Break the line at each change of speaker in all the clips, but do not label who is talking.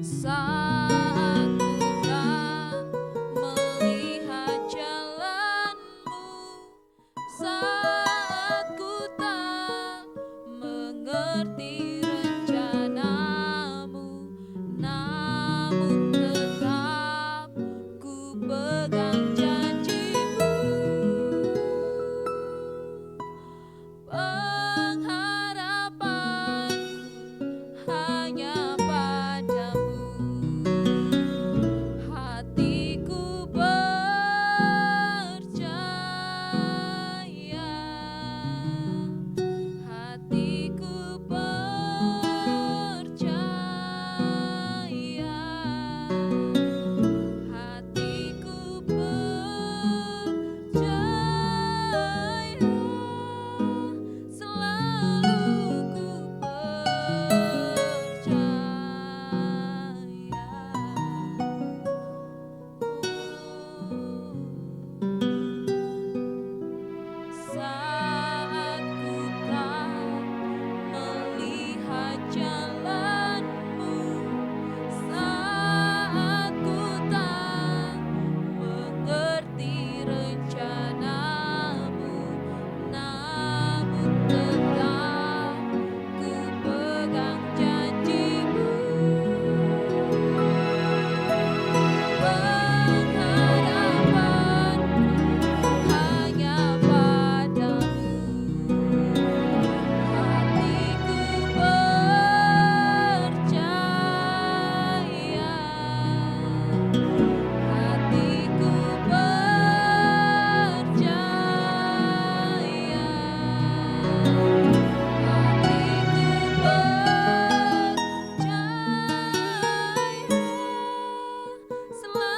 Saat ku tak melihat jalanmu, saat ku tak mengerti rencanamu, namun tetap ku pegang janjimu. Pengharapanku hanya padamu, hatiku percaya, hatiku percaya, hatiku percaya, selalu ku saat ku tak melihat jalanmu, saat ku tak mengerti rencanamu, namun tetap ku pegang janjimu. Pengharapanku hanya padamu, hatiku percaya, hatiku percaya,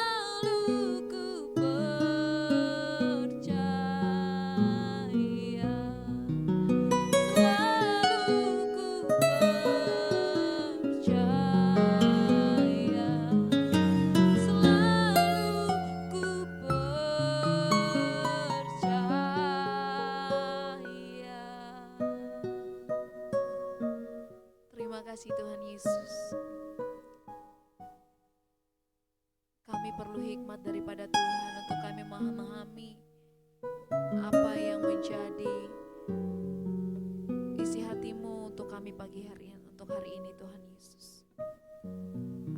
selalu ku percaya, selalu ku percaya, selalu ku percaya. Terima kasih Tuhan Yesus. Kami perlu hikmat daripada Tuhan untuk kami memahami apa yang menjadi isi hatimu untuk kami pagi hari ini, untuk hari ini Tuhan Yesus.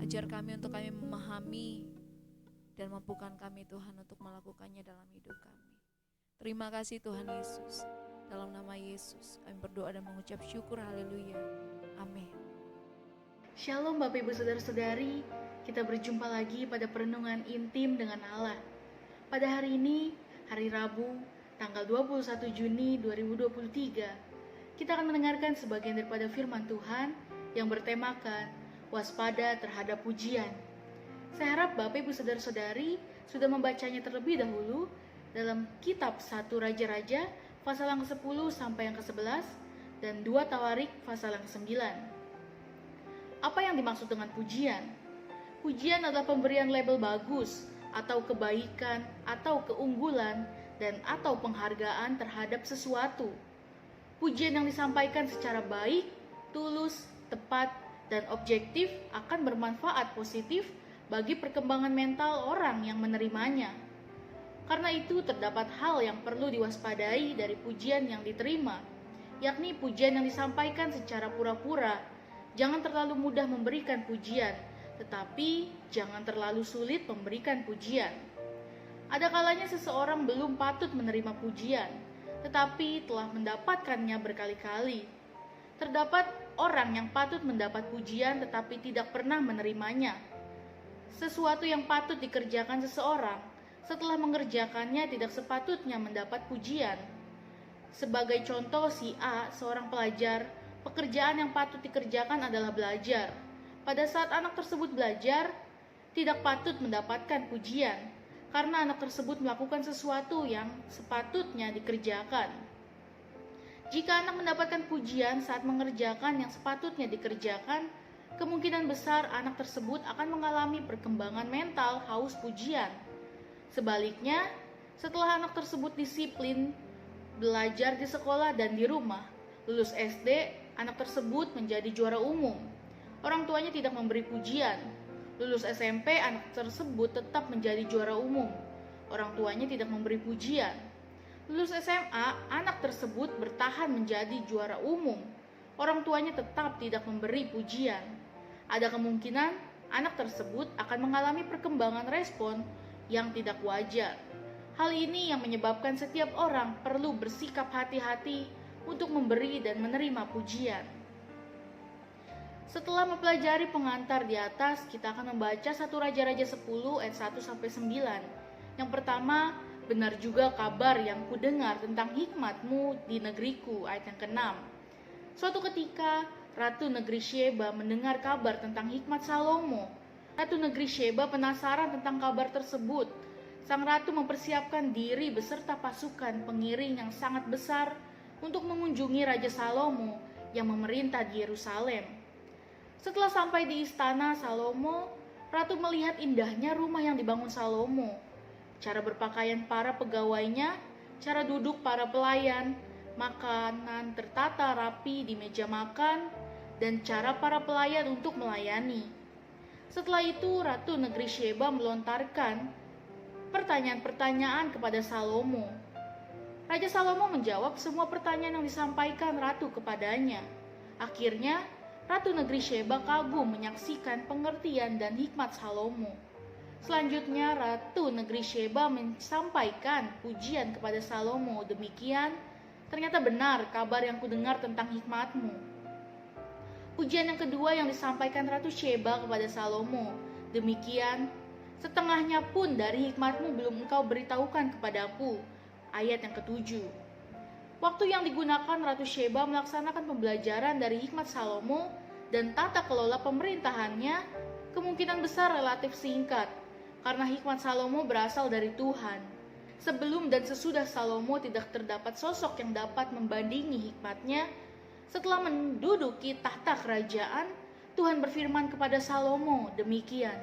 Ajar kami untuk kami memahami dan mampukan kami Tuhan untuk melakukannya dalam hidup kami. Terima kasih Tuhan Yesus. Dalam nama Yesus kami berdoa dan mengucap syukur, haleluya, amin.
Shalom Bapak Ibu Saudara-saudari, kita berjumpa lagi pada perenungan intim dengan Allah. Pada hari ini, hari Rabu, tanggal 21 Juni 2023, kita akan mendengarkan sebagian daripada firman Tuhan yang bertemakan waspada terhadap pujian. Saya harap Bapak Ibu Saudara-saudari sudah membacanya terlebih dahulu dalam kitab 1 Raja-Raja pasal yang ke-10 sampai yang ke-11 dan 2 Tawarik pasal yang ke-9. Apa yang dimaksud dengan pujian? Pujian adalah pemberian label bagus atau kebaikan atau keunggulan dan atau penghargaan terhadap sesuatu. Pujian yang disampaikan secara baik, tulus, tepat, dan objektif akan bermanfaat positif bagi perkembangan mental orang yang menerimanya. Karena itu terdapat hal yang perlu diwaspadai dari pujian yang diterima, yakni pujian yang disampaikan secara pura-pura. Jangan terlalu mudah memberikan pujian, tetapi jangan terlalu sulit memberikan pujian. Ada kalanya seseorang belum patut menerima pujian, tetapi telah mendapatkannya berkali-kali. Terdapat orang yang patut mendapat pujian tetapi tidak pernah menerimanya. Sesuatu yang patut dikerjakan seseorang, setelah mengerjakannya tidak sepatutnya mendapat pujian. Sebagai contoh, si A, seorang pelajar, pekerjaan yang patut dikerjakan adalah belajar. Pada saat anak tersebut belajar, tidak patut mendapatkan pujian, karena anak tersebut melakukan sesuatu yang sepatutnya dikerjakan. Jika anak mendapatkan pujian saat mengerjakan yang sepatutnya dikerjakan, kemungkinan besar anak tersebut akan mengalami perkembangan mental haus pujian. Sebaliknya, setelah anak tersebut disiplin belajar di sekolah dan di rumah, lulus SD, anak tersebut menjadi juara umum. orang tuanya tidak memberi pujian. Lulus SMP, anak tersebut tetap menjadi juara umum. Orang tuanya tidak memberi pujian. Lulus SMA, anak tersebut bertahan menjadi juara umum. Orang tuanya tetap tidak memberi pujian. Ada kemungkinan anak tersebut akan mengalami perkembangan respon yang tidak wajar. Hal ini yang menyebabkan setiap orang perlu bersikap hati-hati untuk memberi dan menerima pujian. Setelah mempelajari pengantar di atas, kita akan membaca 1 Raja-Raja 10 ayat 1-9. Yang pertama, benar juga kabar yang kudengar tentang hikmatmu di negeriku, ayat yang ke-6. Suatu ketika, Ratu Negeri Sheba mendengar kabar tentang hikmat Salomo. Ratu Negeri Sheba penasaran tentang kabar tersebut. Sang ratu mempersiapkan diri beserta pasukan pengiring yang sangat besar untuk mengunjungi Raja Salomo yang memerintah di Yerusalem. Setelah sampai di istana Salomo, ratu melihat indahnya rumah yang dibangun Salomo. Cara berpakaian para pegawainya, cara duduk para pelayan, makanan tertata rapi di meja makan, dan cara para pelayan untuk melayani. Setelah itu, Ratu Negeri Sheba melontarkan pertanyaan-pertanyaan kepada Salomo. Raja Salomo menjawab semua pertanyaan yang disampaikan ratu kepadanya. Akhirnya, Ratu Negeri Sheba kagum menyaksikan pengertian dan hikmat Salomo. Selanjutnya, Ratu Negeri Sheba menyampaikan pujian kepada Salomo. Demikian, ternyata benar kabar yang kudengar tentang hikmatmu. Pujian yang kedua yang disampaikan Ratu Sheba kepada Salomo. Demikian, setengahnya pun dari hikmatmu belum engkau beritahukan kepadaku. Ayat yang ke-7. Waktu yang digunakan Ratu Sheba melaksanakan pembelajaran dari hikmat Salomo dan tata kelola pemerintahannya kemungkinan besar relatif singkat, karena hikmat Salomo berasal dari Tuhan. Sebelum dan sesudah Salomo tidak terdapat sosok yang dapat membandingi hikmatnya. Setelah menduduki tahta kerajaan, Tuhan berfirman kepada Salomo, demikian,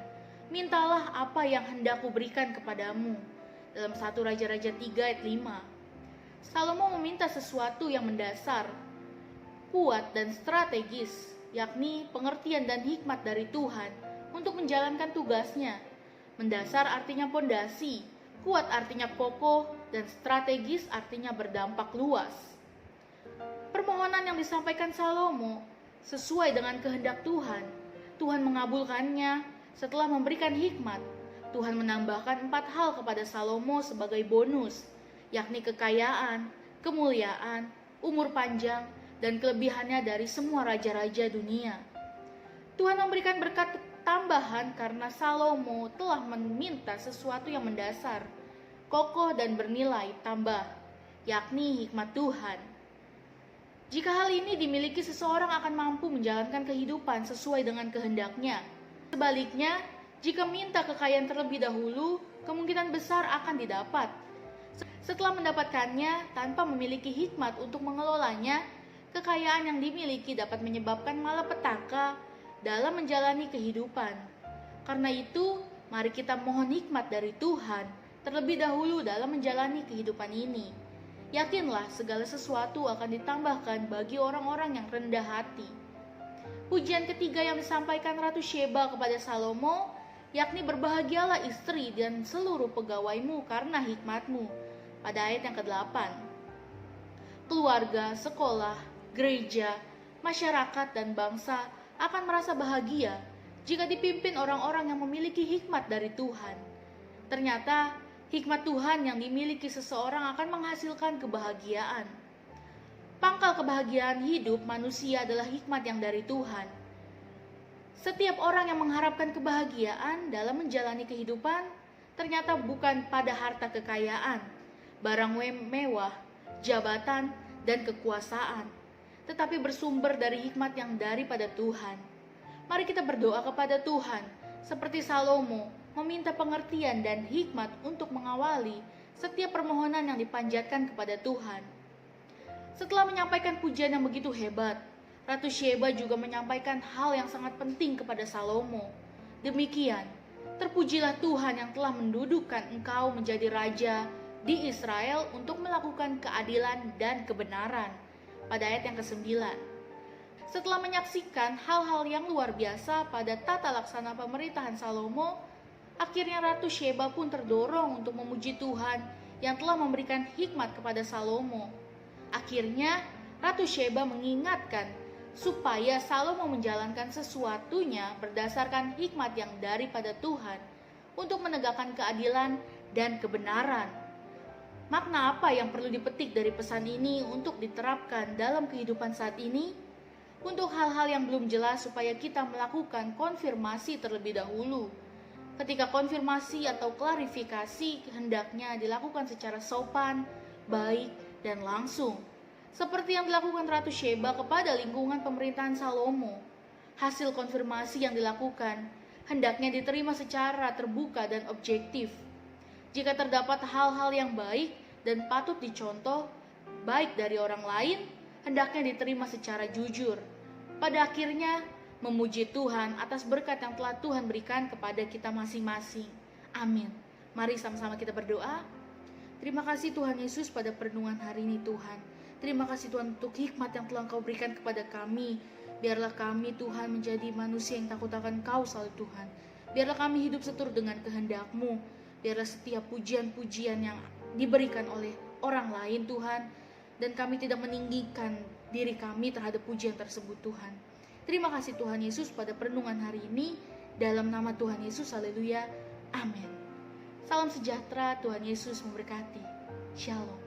mintalah apa yang hendak kuberikan kepadamu. Dalam 1 Raja-Raja 3 ayat 5. Salomo meminta sesuatu yang mendasar, kuat dan strategis, yakni pengertian dan hikmat dari Tuhan untuk menjalankan tugasnya. Mendasar artinya pondasi, kuat artinya kokoh, dan strategis artinya berdampak luas. Permohonan yang disampaikan Salomo sesuai dengan kehendak Tuhan. Tuhan mengabulkannya setelah memberikan hikmat. Tuhan menambahkan 4 hal kepada Salomo sebagai bonus, yakni kekayaan, kemuliaan, umur panjang, dan kelebihannya dari semua raja-raja dunia. Tuhan memberikan berkat tambahan karena Salomo telah meminta sesuatu yang mendasar, kokoh dan bernilai tambah, yakni hikmat Tuhan. Jika hal ini dimiliki, seseorang akan mampu menjalankan kehidupan sesuai dengan kehendaknya. Sebaliknya, jika minta kekayaan terlebih dahulu, kemungkinan besar akan didapat. Setelah mendapatkannya, tanpa memiliki hikmat untuk mengelolanya, kekayaan yang dimiliki dapat menyebabkan malapetaka dalam menjalani kehidupan. Karena itu, mari kita mohon hikmat dari Tuhan terlebih dahulu dalam menjalani kehidupan ini. Yakinlah segala sesuatu akan ditambahkan bagi orang-orang yang rendah hati. Pujian ketiga yang disampaikan Ratu Sheba kepada Salomo, yakni berbahagialah istri dan seluruh pegawaimu karena hikmatmu, pada ayat yang ke-8. Keluarga, sekolah, gereja, masyarakat, dan bangsa akan merasa bahagia jika dipimpin orang-orang yang memiliki hikmat dari Tuhan. Ternyata, hikmat Tuhan yang dimiliki seseorang akan menghasilkan kebahagiaan. Pangkal kebahagiaan hidup manusia adalah hikmat yang dari Tuhan. Setiap orang yang mengharapkan kebahagiaan dalam menjalani kehidupan ternyata bukan pada harta kekayaan, barang mewah, jabatan, dan kekuasaan, tetapi bersumber dari hikmat yang daripada Tuhan. Mari kita berdoa kepada Tuhan, seperti Salomo, meminta pengertian dan hikmat untuk mengawali setiap permohonan yang dipanjatkan kepada Tuhan. Setelah menyampaikan pujian yang begitu hebat, Ratu Sheba juga menyampaikan hal yang sangat penting kepada Salomo. Demikian, terpujilah Tuhan yang telah mendudukkan engkau menjadi raja di Israel untuk melakukan keadilan dan kebenaran. Pada ayat yang ke-9. Setelah menyaksikan hal-hal yang luar biasa pada tata laksana pemerintahan Salomo, akhirnya Ratu Sheba pun terdorong untuk memuji Tuhan yang telah memberikan hikmat kepada Salomo. Akhirnya Ratu Sheba mengingatkan supaya Salomo menjalankan sesuatunya berdasarkan hikmat yang daripada Tuhan untuk menegakkan keadilan dan kebenaran. Makna apa yang perlu dipetik dari pesan ini untuk diterapkan dalam kehidupan saat ini? Untuk hal-hal yang belum jelas supaya kita melakukan konfirmasi terlebih dahulu. Ketika konfirmasi atau klarifikasi hendaknya dilakukan secara sopan, baik, dan langsung. Seperti yang dilakukan Ratu Sheba kepada lingkungan pemerintahan Salomo. Hasil konfirmasi yang dilakukan hendaknya diterima secara terbuka dan objektif. Jika terdapat hal-hal yang baik dan patut dicontoh, baik dari orang lain, hendaknya diterima secara jujur. Pada akhirnya, memuji Tuhan atas berkat yang telah Tuhan berikan kepada kita masing-masing. Amin. Mari sama-sama kita berdoa. Terima kasih Tuhan Yesus pada perenungan hari ini Tuhan. Terima kasih Tuhan untuk hikmat yang telah Engkau berikan kepada kami. Biarlah kami Tuhan menjadi manusia yang takut akan Kau selalu Tuhan. Biarlah kami hidup seturut dengan kehendak-Mu. Biarlah setiap pujian-pujian yang diberikan oleh orang lain Tuhan, dan kami tidak meninggikan diri kami terhadap pujian tersebut Tuhan. Terima kasih Tuhan Yesus pada perenungan hari ini. Dalam nama Tuhan Yesus, haleluya, amin. Salam sejahtera, Tuhan Yesus memberkati. Shalom.